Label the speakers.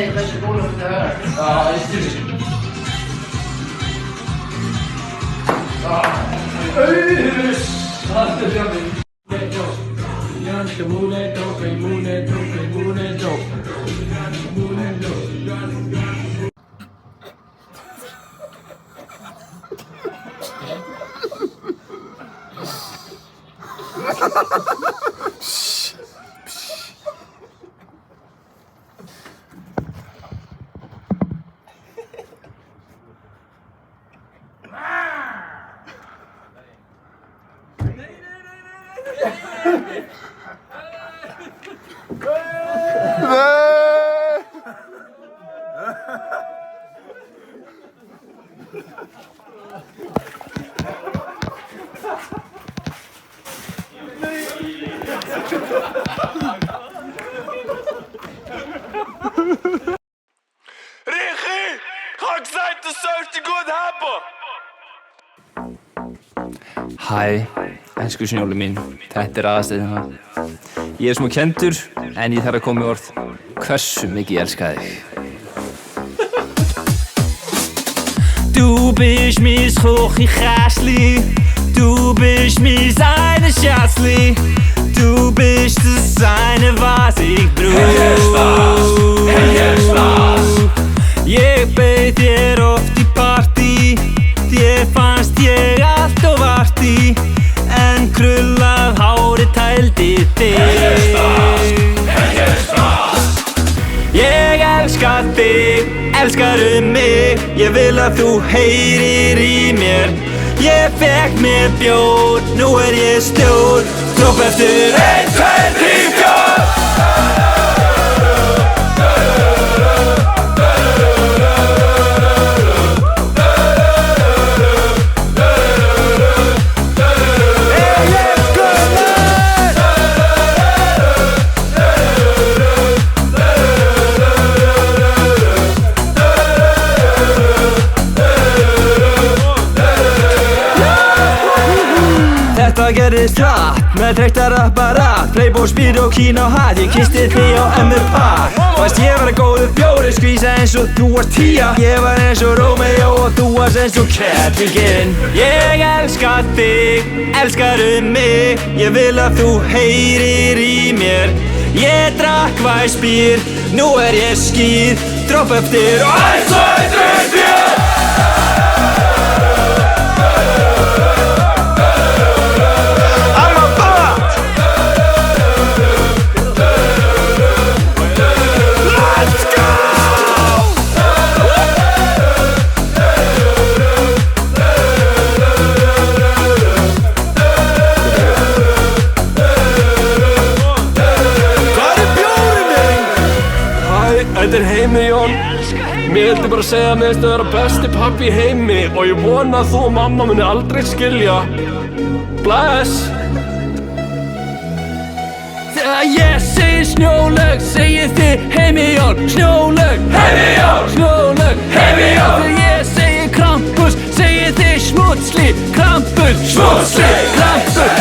Speaker 1: Þessi búin að þetta höra. Já, ég styrir. Það er sjáðið. Janska múne dókei, múne dókei, múne dókei. Múne dókei.
Speaker 2: Rikki, har gesagt, du sollst dich gut haben.
Speaker 3: Hæ, ensku snjóli mín, þetta aðastæðina. Ég smá kenndur, en ég þarf að koma í orð hversu mikið ég elska þig. Du bist mein Kuchenkästli, du bist mein eine Schätzli, du bist das eine, was ich brauch. Hey, Spaß! Ég beið þér oft í partí, þér fannst ég allt of arti, en krullað hári tældi þig. Hey, Spaß! Ég elska þig, elskaðu mig, ég vil að þú heyrir í mér. Ég fekk mér bjór, nú ég stjór, dropp eftir 1, 2, 3, 4. Þetta gerðist hratt, með þreyttar apparat, Playboy, Speed og Kína og hatt. Ég kyssti þig á MR-bar. Varst ég var góður bjóri, skvísa eins og þú varst tía. Ég var eins og Romeo og þú varst eins og Catherine. Ég elska þig, elskaðu mig, ég vil að þú heyrir í mér. Ég drakk væsbýr, nú ég skýr, dropp eftir 1, 2, 3, 4.
Speaker 2: Þetta Heimi Jón. Mér vildi bara segja að mér finnst að vera besti pabbi í heimi og ég vona að þú og mamma muni aldrei skilja. Bless!
Speaker 3: Þegar ég segi snjólaug, segið þið Heimi Jón. Snjólaug,
Speaker 2: Heimi Jón!
Speaker 3: snjólaug,
Speaker 2: Heimi Jón!
Speaker 3: Þegar ég segi Krampus, segið þið Smutsli. Krampus,
Speaker 2: Smutsli!
Speaker 3: Krampus,